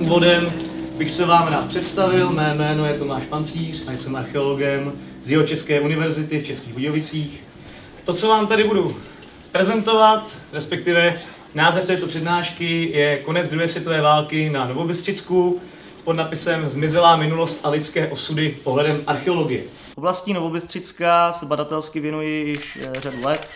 Úvodem bych se vám rád představil, mé jméno je Tomáš Pancíř a jsem archeologem z Jihočeské univerzity v Českých Budějovicích. To, co vám tady budu prezentovat, respektive název této přednášky je Konec druhé světové války na Novobystřicku s podnapisem Zmizelá minulost a lidské osudy pohledem archeologie. V oblasti Novobystřicka se badatelsky věnuji již řadu let.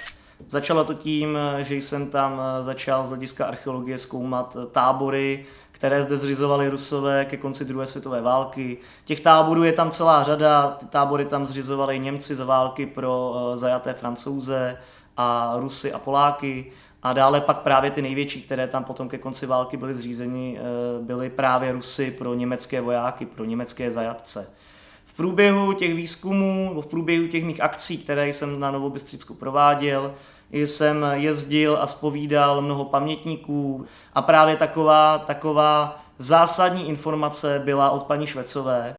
Začalo to tím, že jsem tam začal z hlediska archeologie zkoumat tábory, které zde zřizovali Rusové ke konci druhé světové války. Těch táborů je tam celá řada, ty tábory tam zřizovali Němci za války pro zajaté Francouze a Rusy a Poláky. A dále pak právě ty největší, které tam potom ke konci války byly zřízeny, byly právě Rusy pro německé vojáky, pro německé zajatce. V průběhu těch výzkumů, v průběhu těch mých akcí, které jsem na Novobystřicku prováděl, jsem jezdil a zpovídal mnoho pamětníků a právě taková zásadní informace byla od paní Švecové.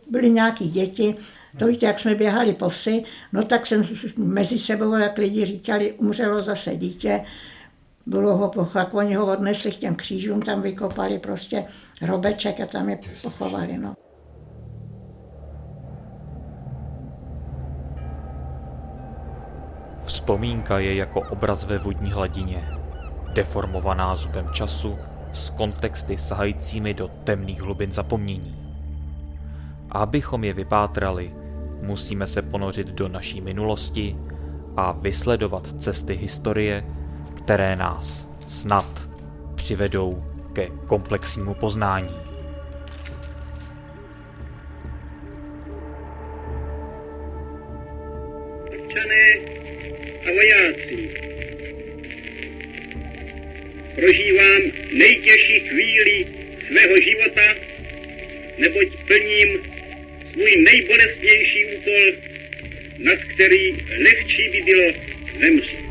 Byly nějaký děti, to víte, jak jsme běhali po vsi, no tak jsem mezi sebou, jak lidi říkali, umřelo zase dítě, bylo ho pochovat, oni ho odnesli k těm křížům, tam vykopali prostě hrobeček a tam je pochovali, no. Vzpomínka je jako obraz ve vodní hladině, deformovaná zubem času s kontexty sahajícími do temných hlubin zapomnění. A abychom je vypátrali, musíme se ponořit do naší minulosti a vysledovat cesty historie, které nás snad přivedou ke komplexnímu poznání. A vojáci, prožívám nejtěžší chvíli svého života, neboť plním svůj nejbolestnější úkol, nad který lehčí by bylo zemřít.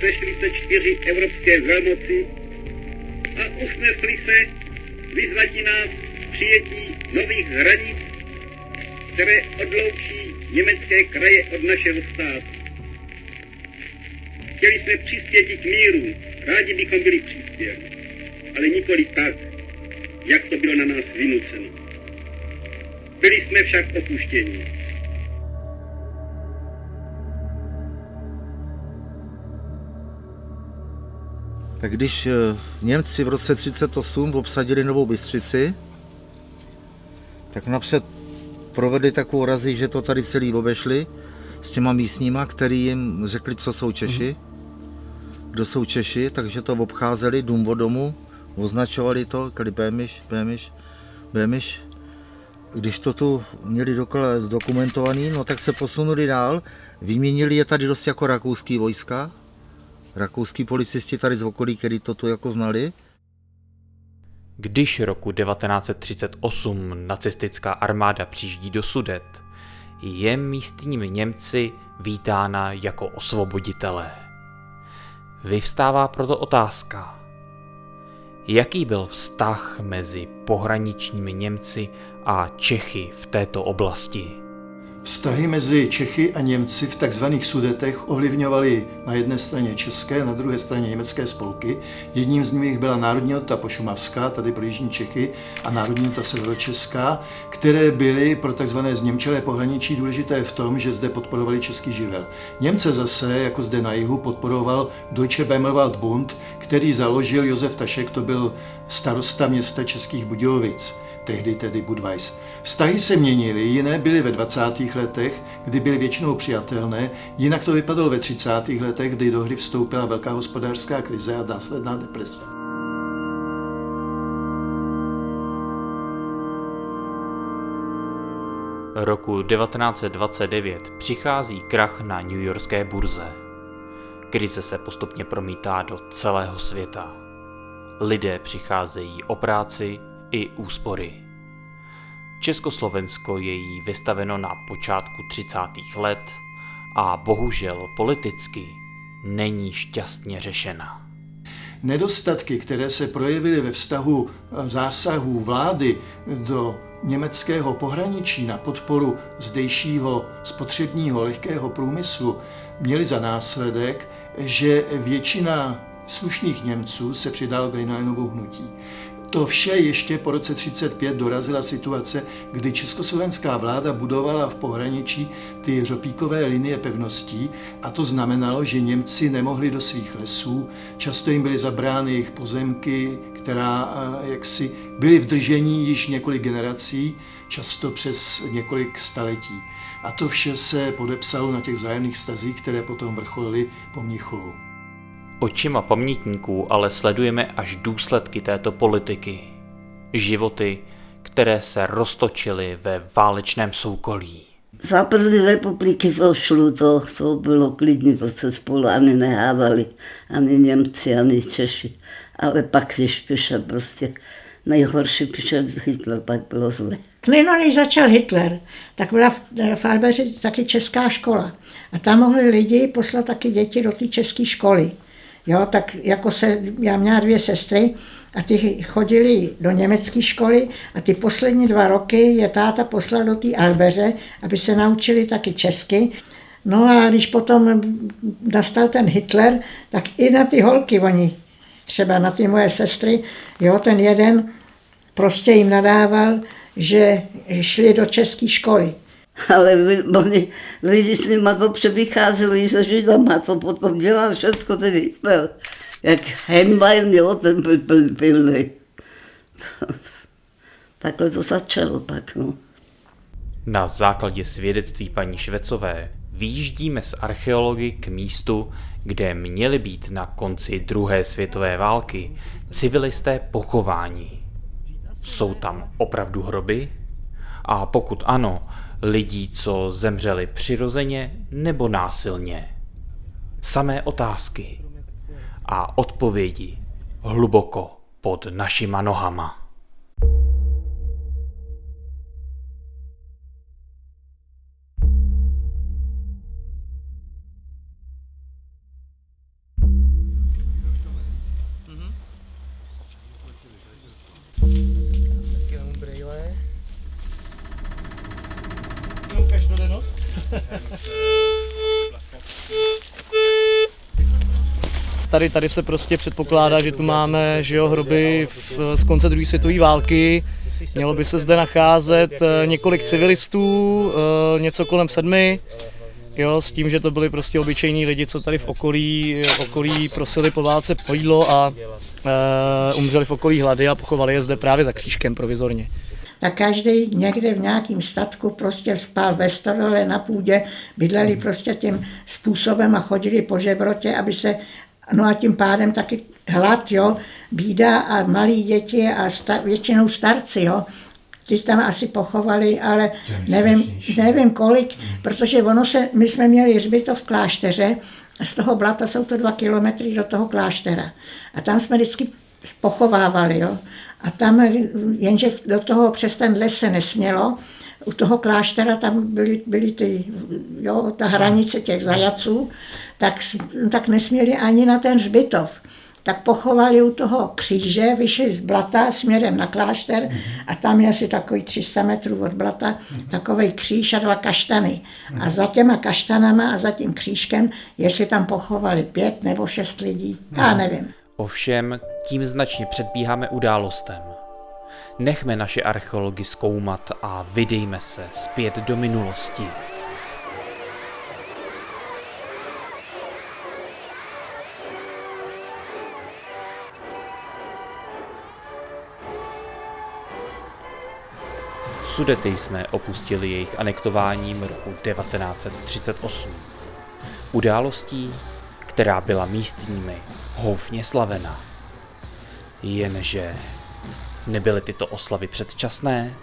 Sešly se 4 evropské velmoci a usnesli se vyzvati nás přijetí nových hranic, které odloučí německé kraje od našeho státu. Chtěli jsme přispět k míru, rádi bychom byli přispěli, ale nikoli tak, jak to bylo na nás vynuceno. Byli jsme však opuštěni. Tak když Němci v roce 1938 obsadili Novou Bystřici, tak napřed provedli takovou razi, že to tady celý obešli s těma místníma, který jim řekli, co jsou Češi, kdo jsou Češi, takže to obcházeli dům od domu, označovali to, kdy Bémiš. Když to tu měli dokola zdokumentovaný, no tak se posunuli dál, vyměnili je tady dost jako rakouský vojska, rakouský policisti tady z okolí, který to tu jako znali. Když roku 1938 nacistická armáda přijíždí do Sudet, je místními Němci vítána jako osvoboditelé. Vyvstává proto otázka, jaký byl vztah mezi pohraničními Němci a Čechy v této oblasti. Vztahy mezi Čechy a Němci v takzvaných Sudetech ovlivňovaly na jedné straně české, na druhé straně německé spolky. Jedním z nich byla Národní jednota pošumavská, tady pro jižní Čechy, a Národní jednota severočeská, které byly pro takzvané zněmčelé pohraničí důležité v tom, že zde podporovali český živel. Němce zase, jako zde na jihu, podporoval Deutsche Böhmerwald Bund, který založil Josef Tašek, to byl starosta města Českých Budějovic, tehdy tedy Budweis. Vztahy se měnily, jiné byly ve 20. letech, kdy byly většinou přijatelné, jinak to vypadalo ve 30. letech, kdy do hry vstoupila velká hospodářská krize a následná deprese. Roku 1929 přichází krach na newyorské burze. Krize se postupně promítá do celého světa. Lidé přicházejí o práci i úspory. Československo je jí vystaveno na počátku 30. let a bohužel politicky není šťastně řešena. Nedostatky, které se projevily ve vztahu zásahů vlády do německého pohraničí na podporu zdejšího spotřebního lehkého průmyslu, měly za následek, že většina slušných Němců se přidala k Lenianovu hnutí. To vše ještě po roce 1935 dorazila situace, kdy československá vláda budovala v pohraničí ty řopíkové linie pevností a to znamenalo, že Němci nemohli do svých lesů, často jim byly zabrány jejich pozemky, která jaksi byly v držení již několik generací, často přes několik staletí. A to vše se podepsalo na těch vzájemných vztazích, které potom vrcholily po Mnichovu. Očima pamětníků ale sledujeme až důsledky této politiky. Životy, které se roztočily ve válečném soukolí. Za první republiky to šlo, to bylo klidně, to se spolu ani nehávali, ani Němci, ani Češi. Ale pak, když přišel prostě nejhorší, přišel Hitler, pak bylo zle. No, než začal Hitler, tak byla v Albeři taky česká škola. A tam mohli lidi poslat taky děti do té české školy. Jo, tak jako já měla 2 sestry a ty chodili do německé školy a ty poslední 2 roky je táta poslal do té Albeře, aby se naučili taky česky. No a když potom nastal ten Hitler, tak i na ty holky oni, třeba na ty moje sestry, jo, ten jeden prostě jim nadával, že šli do české školy. Ale oni lidi s nima dobře vycházeli, že Židama to potom dělal všechno ten Hitler. Jak Heinlein, jo, ten byl pilný. Takhle to začalo pak, no. Na základě svědectví paní Švecové vyjíždíme s archeology k místu, kde měli být na konci druhé světové války civilisté pochováni. Jsou tam opravdu hroby? A pokud ano, lidí, co zemřeli přirozeně nebo násilně? Samé otázky a odpovědi hluboko pod našima nohama. Tady se prostě předpokládá, že tu máme, že jo, hroby z konce druhé světové války. Mělo by se zde nacházet několik civilistů, něco kolem 7, jo, s tím, že to byli prostě obyčejní lidi, co tady v okolí prosili po válce po jídlo a umřeli v okolí hlady a pochovali je zde právě za křížkem provizorně. Tak každý někde v nějakém statku prostě spal ve stodole na půdě, bydleli prostě tím způsobem a chodili po žebrotě, aby se, no a tím pádem taky hlad, jo, bída a malí děti a většinou starci, jo. Ty tam asi pochovali, ale nevím kolik, protože my jsme měli hřbitov v klášteře a z toho Blata jsou to 2 kilometry do toho kláštera. A tam jsme vždycky pochovávali, jo. A tam, jenže do toho přes ten les se nesmělo, u toho kláštera tam byly ty, jo, ta hranice těch zajaců, tak nesměli ani na ten hřbitov. Tak pochovali u toho kříže, vyšli z Blata směrem na klášter a tam je asi takový 300 metrů od Blata takovej kříž a 2 kaštany. A za těma kaštanama a za tím křížkem, jestli tam pochovali 5 nebo 6 lidí, já nevím. Ovšem, tím značně předbíháme událostem. Nechme naše archeology zkoumat a vydejme se zpět do minulosti. Sudety jsme opustili jejich anektováním roku 1938. Událostí, která byla místními houfně slavena. Jenže nebyly tyto oslavy předčasné?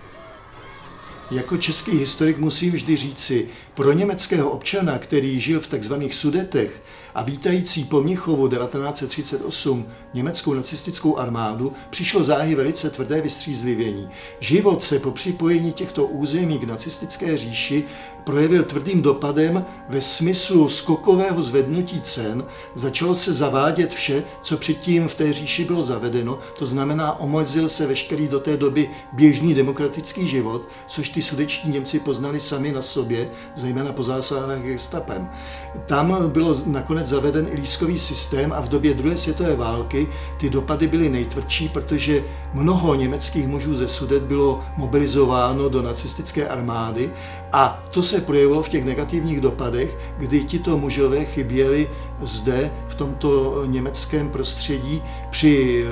Jako český historik musím vždy říci, pro německého občana, který žil v takzvaných Sudetech a vítající po Mnichovu 1938 německou nacistickou armádu, přišlo záhy velice tvrdé vystřízlivění. Život se po připojení těchto území k nacistické říši projevil tvrdým dopadem ve smyslu skokového zvednutí cen. Začalo se zavádět vše, co předtím v té říši bylo zavedeno, to znamená, omezil se veškerý do té doby běžný demokratický život, což ty sudetští Němci poznali sami na sobě, zejména po zásahách gestapem. Tam bylo nakonec zaveden i lístkový systém a v době druhé světové války ty dopady byly nejtvrdší, protože mnoho německých mužů ze Sudet bylo mobilizováno do nacistické armády a to se projevilo v těch negativních dopadech, kdy tito mužové chyběli zde v tomto německém prostředí při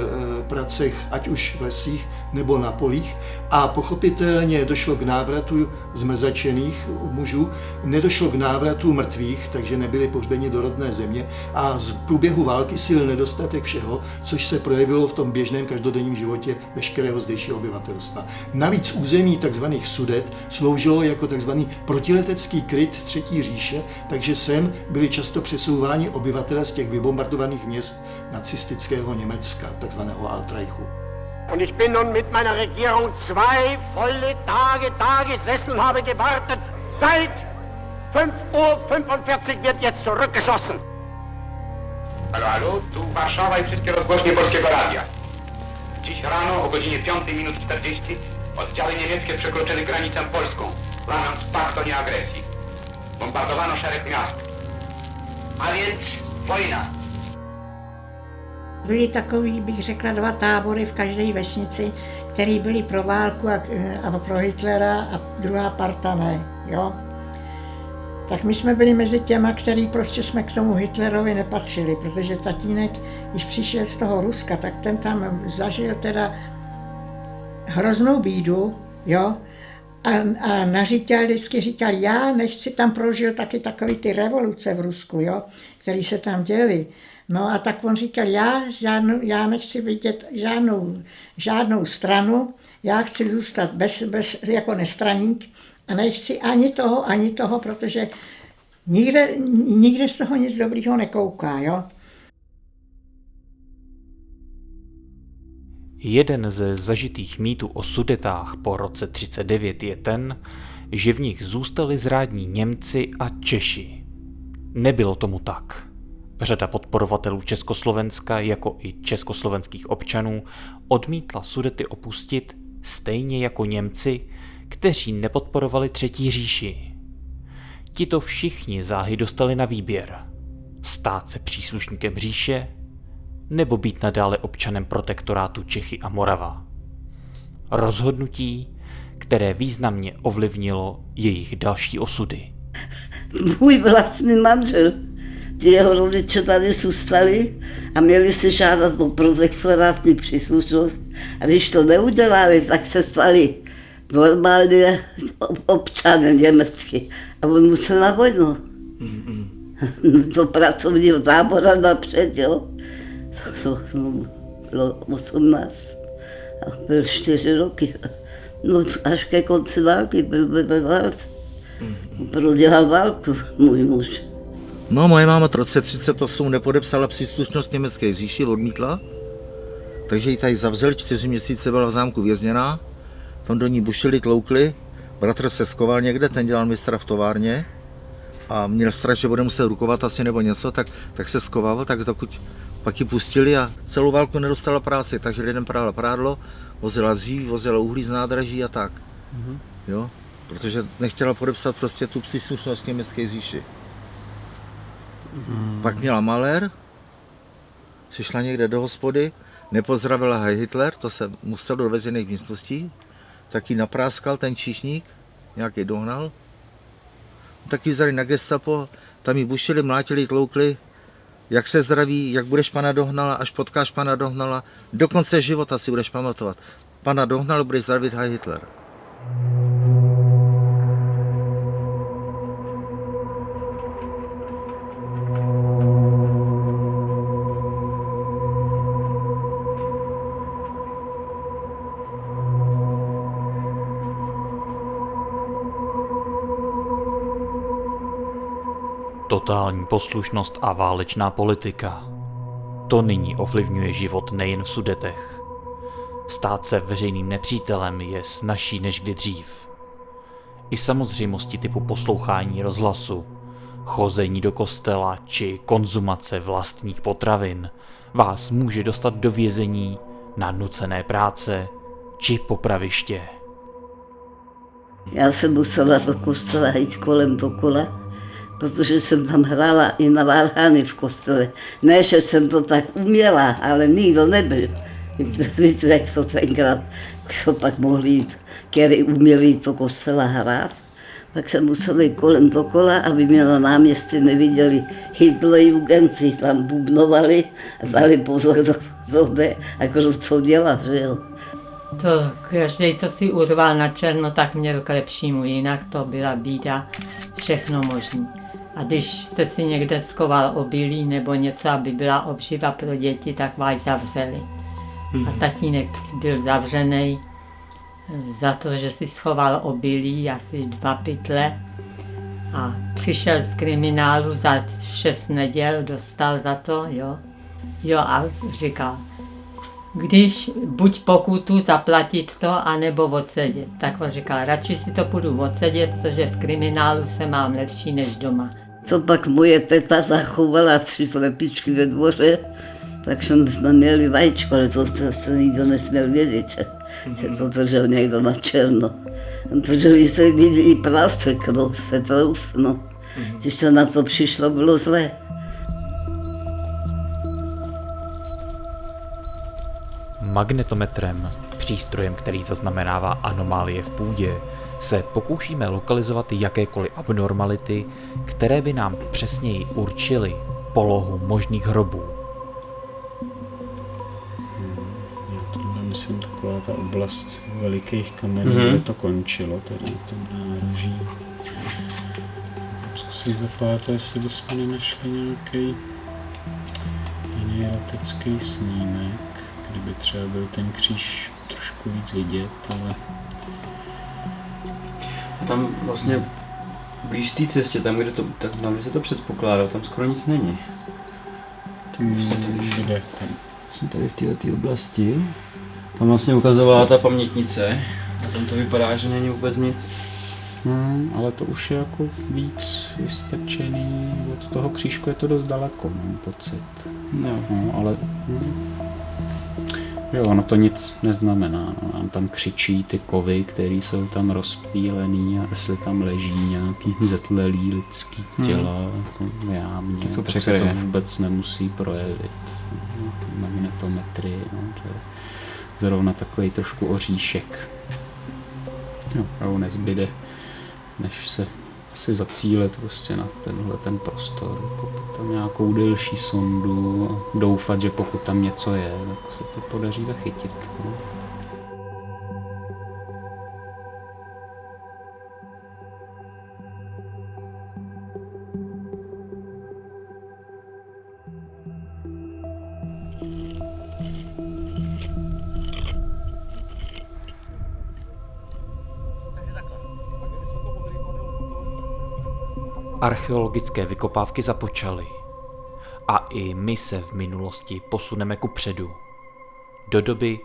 pracech, ať už v lesích nebo na polích, a pochopitelně došlo k návratu zmrzačených mužů, nedošlo k návratu mrtvých, takže nebyli pohřbeni do rodné země a z průběhu války sil nedostatek všeho, což se projevilo v tom běžném každodenním životě veškerého zdejšího obyvatelstva. Navíc území tzv. Sudet sloužilo jako tzv. Protiletecký kryt Třetí říše, takže sem byli často přesouváni obyvatelé z těch vybombardovaných měst nacistického Německa, takzvaného Altreichu. Und ich bin nun mit meiner Regierung 2 volle Tage da gesessen, habe gewartet. Seit 5:45 wird jetzt zurückgeschossen. Halo, halo, tu Warszawa i wszystkie rozgłośnie Polskiego Radia. Dziś rano o godzinie 5:40 oddziały niemieckie przekroczyły granicę polską, łamiąc pakt o nieagresji. Bombardowano szereg miast. A więc wojna. Byly takový, bych řekla, 2 tábory v každé vesnici, které byly pro válku a pro Hitlera a druhá parta ne, jo. Tak my jsme byli mezi těma, který prostě jsme k tomu Hitlerovi nepatřili, protože tatínek, když přišel z toho Ruska, tak ten tam zažil teda hroznou bídu, jo. A naříkal, vždycky říkal, já nechci, tam prožil taky takový ty revoluce v Rusku, jo, které se tam děly. No a tak on říkal, já nechci vidět žádnou stranu, já chci zůstat jako nestraník a nechci ani toho, protože nikde z toho nic dobrýho nekouká, jo. Jeden ze zažitých mýtů o Sudetách po roce 1939 je ten, že v nich zůstali zrádní Němci a Češi. Nebylo tomu tak. Řada podporovatelů Československa, jako i československých občanů, odmítla Sudety opustit, stejně jako Němci, kteří nepodporovali Třetí říši. Tito všichni záhy dostali na výběr. Stát se příslušníkem říše, nebo být nadále občanem protektorátu Čechy a Morava. Rozhodnutí, které významně ovlivnilo jejich další osudy. Můj vlastní manžel, jeho rodiče tady zůstali a měli si žádat o protektorátní příslušnost. A když to neudělali, tak se stali normálně občany německy. A on musel na vojnu. Do pracovního tábora napřed, jo. To bylo 18 a byl 4 roky. No až ke konci války byl ve válce. Prodělal válku, můj muž. No, moje máma v roce 1938 nepodepsala příslušnost německé říši, odmítla, takže ji tady zavřeli, 4 měsíce byla v zámku vězněná, tam do ní bušili, tloukli, bratr se skoval někde, ten dělal mistra v továrně a měl strach, že bude muset rukovat asi nebo něco, tak se skovával, tak dokud pak ji pustili a celou válku nedostala práci, takže lidem prála prádlo, vozila dříví, vozila uhlí z nádraží a tak, jo, protože nechtěla podepsat prostě tu příslušnost německé říši. Pak měla malér, přišla někde do hospody, nepozdravila Heil Hitler, to se musel do veřejných místností, tak ji napráskal ten číšník, nějaký dohnal. Tak ji vzali na gestapo, tam ji bušili, mlátili, tloukli, jak se zdraví, jak budeš pana Dohnala, až potkáš pana Dohnala, do konce života si budeš pamatovat. Pana Dohnala budeš zdravit Heil Hitler. Totální poslušnost a válečná politika. To nyní ovlivňuje život nejen v Sudetech. Stát se veřejným nepřítelem je snazší než kdy dřív. i samozřejmosti typu poslouchání rozhlasu, chození do kostela či konzumace vlastních potravin vás může dostat do vězení, na nucené práce či popraviště. Já jsem musela do kostela jít kolem dokola, protože jsem tam hrála i na varhany v kostele. Ne, že jsem to tak uměla, ale nikdo nebyl. Víte, jak to tenkrát, co pak mohli jít, který uměli jít do kostela hrát. Tak jsem musela jít kolem dokola, aby mě na náměstí neviděli Hitlerjugendci, tam bubnovali a dali pozor do doby, jako co dělat, že jo. To každý, co si urval na černo, tak měl k lepšímu, jinak to byla bída, všechno možné. A když jste si někde schoval obilí nebo něco, aby byla obživa pro děti, tak vás zavřeli. A tatínek byl zavřený za to, že si schoval obilí, asi 2 pytle. A přišel z kriminálu za 6 neděl, dostal za to, jo. Jo, a říkal, když buď pokutu zaplatit to, anebo odsedět. Tak on říkal, radši si to půjdu odsedět, protože v kriminálu se mám lepší než doma. Co pak moje teta zachovala 3 slepičky ve dvoře, tak jsme měli vajíčko, ale to se nikdo nesměl vědět, že to držel někdo na černo. Drželi se i prasek, no, se troufno. Když to na to přišlo, bylo zlé. Magnetometrem, přístrojem, který zaznamenává anomálie v půdě, se pokoušíme lokalizovat jakékoliv abnormality, které by nám přesněji určily polohu možných hrobů. Tohle myslím taková ta oblast velikých kamenů, kde to končilo, tady na tom nároží. Zkusit zapátat, jestli bychom nenašli nějaký jiný letecký snímek, kdyby třeba byl ten kříž trošku víc vidět, ale... A tam vlastně blíž té cestě, tam kde se to předpokládá, tam skoro nic není. Kde? Jsem tady v této oblasti. Tam vlastně ukazovala ta pamětnice a tam to vypadá, že není vůbec nic. Ale to už je jako víc vystrčený, od toho křížku je to dost daleko, mám pocit. No, ale... Jo, ono to nic neznamená, no. Nám tam křičí ty kovy, které jsou tam rozptýlený a jestli tam leží nějaký zetlelý lidský těla, jako v jámě, tak se to vůbec nemusí projevit. Magnetometry, no, to je zrovna takový trošku oříšek. No, nezbyde, než se si zacílit prostě na ten prostor, jako tam nějakou delší sondu a doufat, že pokud tam něco je, tak se to podaří zachytit. No. Archeologické vykopávky započaly a i my se v minulosti posuneme kupředu. Do doby,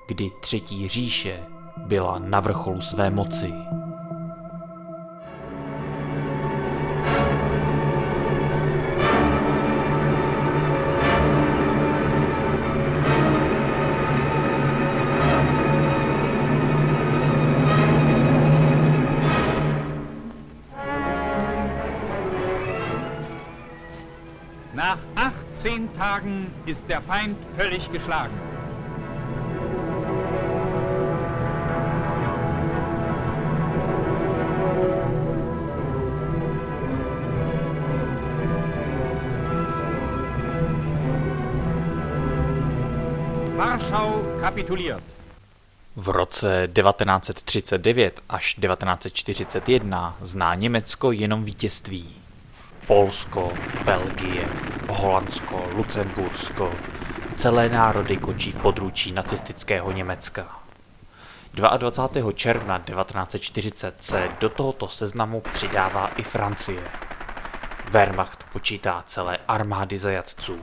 kdy Třetí říše byla na vrcholu své moci. Nach 18 Tagen ist der Feind völlig geschlagen. Warschau kapituliert. V roce 1939 až 1941 zná Německo jenom vítězství. Polsko, Belgie, Holandsko, Lucembursko, celé národy končí v područí nacistického Německa. 22. června 1940 se do tohoto seznamu přidává i Francie. Wehrmacht počítá celé armády zajatců.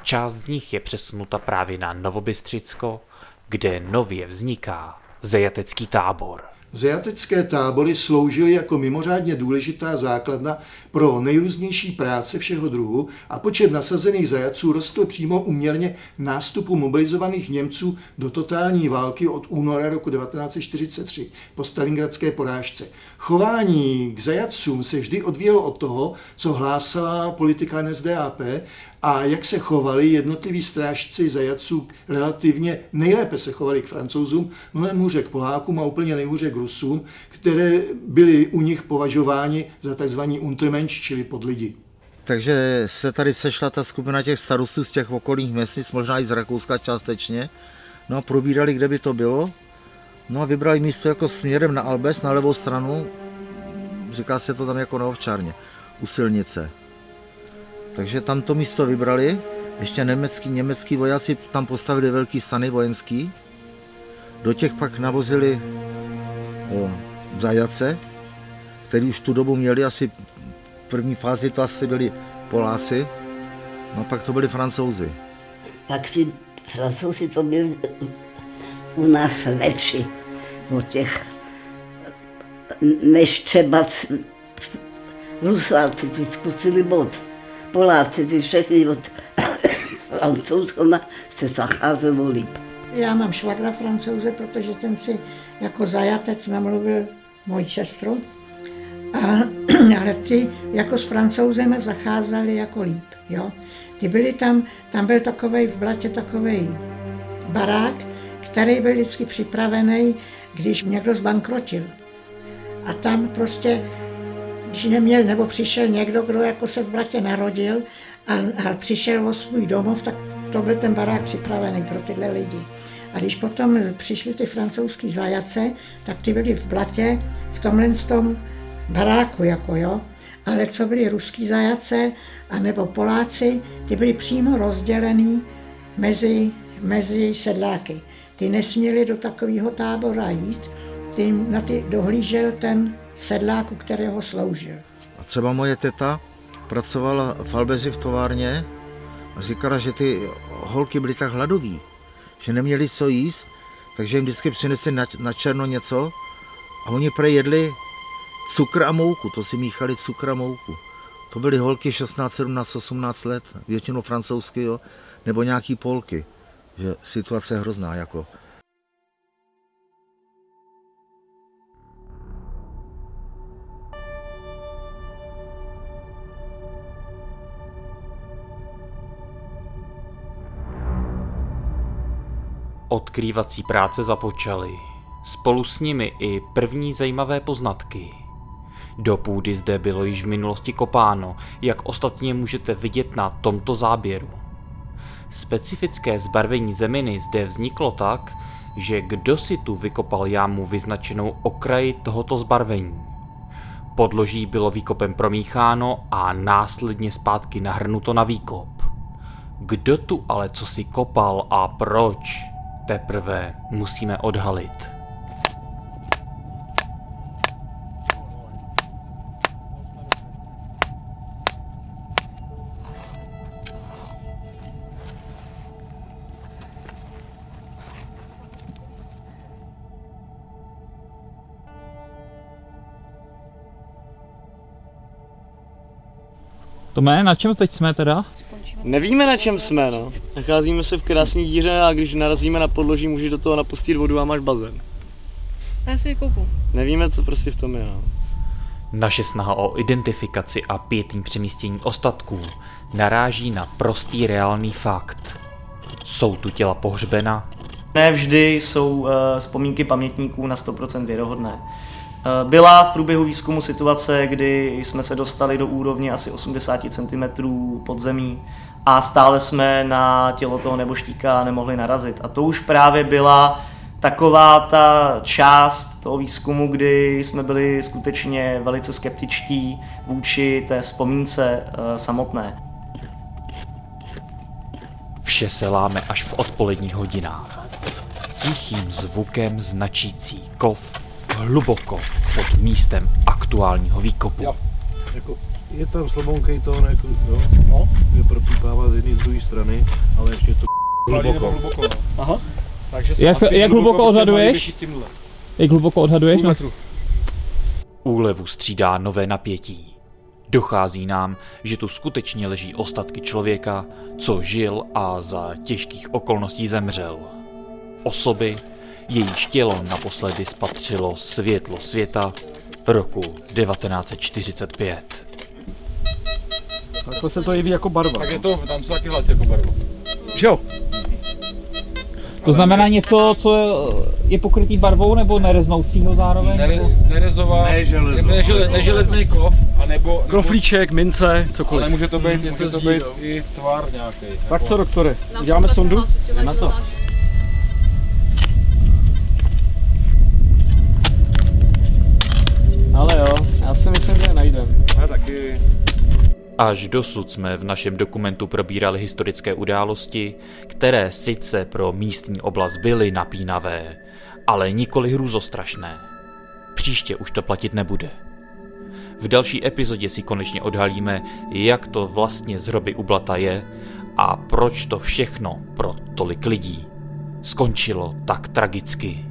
Část z nich je přesunuta právě na Novobystřicko, kde nově vzniká zajatecký tábor. Zajatecké tábory sloužily jako mimořádně důležitá základna pro nejrůznější práce všeho druhu a počet nasazených zajatců rostl přímo úměrně nástupu mobilizovaných Němců do totální války od února roku 1943 po stalingradské porážce. Chování k zajatcům se vždy odvíjelo od toho, co hlásala politika NSDAP a jak se chovali jednotliví strážci zajatců relativně. Nejlépe se chovali k Francouzům, mnohem hůře k Polákům a úplně nejhůře k Rusům, které byli u nich považováni za tzv. Untermensch, čili podlidi. Takže se tady sešla ta skupina těch starostů z těch okolních městnic, možná i z Rakouska částečně, no a probírali, kde by to bylo. No a vybrali místo jako směrem na Albes, na levou stranu, říká se to tam jako na Ovčárně, u silnice. Takže tam to místo vybrali, ještě německý vojáci tam postavili velký stany vojenský, do těch pak navozili zajatce, který už tu dobu měli asi v první fázi, to asi byli Poláci, no a pak to byli Francouzi. Pak ti Francouzi to byli u nás lepší od těch, než třeba Rusáci, ty zkusili moc. Poláci, ty všechny od Francouzama se zacházelo líp. Já mám švagra Francouze, protože ten si jako zajatec namluvil moji sestru, ale ty jako s Francouzem zacházeli jako líp. Jo? Ty byli tam byl takovej v Blatě takovej barák, který byl vždycky připravený, když někdo zbankrotil. A tam prostě, když neměl, nebo přišel někdo, kdo jako se v Blatě narodil a přišel o svůj domov, tak to byl ten barák připravený pro tyhle lidi. A když potom přišli ty francouzský zajatce, tak ty byli v Blatě, v tomhle baráku, jako jo. Ale co byli ruský zajatce, anebo Poláci, ty byli přímo rozdělený mezi sedláky. Ty nesměli do takového tábora jít, na ty dohlížel ten sedlák, u kterého sloužil. A třeba moje teta pracovala v Albezi v továrně a říkala, že ty holky byly tak hladoví, že neměli co jíst, takže jim vždycky přinesli na černo něco a oni jedli cukr a mouku, to si míchali cukr a mouku. To byly holky 16, 17, 18 let, většinou francouzsky, jo, nebo nějaký Polky. Že situace je hrozná jako. Odkrývací práce započaly. Spolu s nimi i první zajímavé poznatky. Do půdy zde bylo již v minulosti kopáno, jak ostatně můžete vidět na tomto záběru. Specifické zbarvení zeminy zde vzniklo tak, že kdo si tu vykopal jámu vyznačenou okraji tohoto zbarvení. Podloží bylo výkopem promícháno a následně zpátky nahrnuto na výkop. Kdo tu ale co si kopal a proč, teprve musíme odhalit. Tome, na čem teď jsme teda? Nevíme, na čem jsme, no. Nacházíme se v krásné díře a když narazíme na podloží, můžeš do toho napustit vodu a máš bazén. Já si ji koupu. Nevíme, co prostě v tom je, no. Naše snaha o identifikaci a pětní přemístění ostatků naráží na prostý reálný fakt. Jsou tu těla pohřbena? Ne vždy jsou vzpomínky pamětníků na 100% věrohodné. Byla v průběhu výzkumu situace, kdy jsme se dostali do úrovně asi 80 cm pod zemí a stále jsme na tělo toho nebožtíka nemohli narazit. A to už právě byla taková ta část toho výzkumu, kdy jsme byli skutečně velice skeptičtí vůči té vzpomínce samotné. Vše se láme až v odpoledních hodinách. Tichým zvukem značící kov hluboko pod místem aktuálního výkopu. Jo. Jako, je tam slabounkej tón, jako, no, je propípává z jedné z druhé strany, ale ještě to hluboko. Aha. Takže jak hluboko odhaduješ? Jak hluboko odhaduješ? Půl metru. Úlevu střídá nové napětí. Dochází nám, že tu skutečně leží ostatky člověka, co žil a za těžkých okolností zemřel. Osoby, jejíž tělo naposledy spatřilo světlo světa roku 1945. Takhle se to jeví jako barva. Tak je to, tam jsou taky hlasy jako barva. Že jo? To znamená něco, co je pokrytý barvou nebo nereznoucího zároveň? Nerezová, neželezný kov, anebo... Kroflíček, mince, cokoliv. Ale může to být i tvar nějaký. Tak co, doktore? Uděláme sondu? Na to. Ale jo, já si myslím, že je najdem. Já taky. Až dosud jsme v našem dokumentu probírali historické události, které sice pro místní oblast byly napínavé, ale nikoli hrůzostrašné. Příště už to platit nebude. V další epizodě si konečně odhalíme, jak to vlastně z hroby u Blata je a proč to všechno pro tolik lidí skončilo tak tragicky.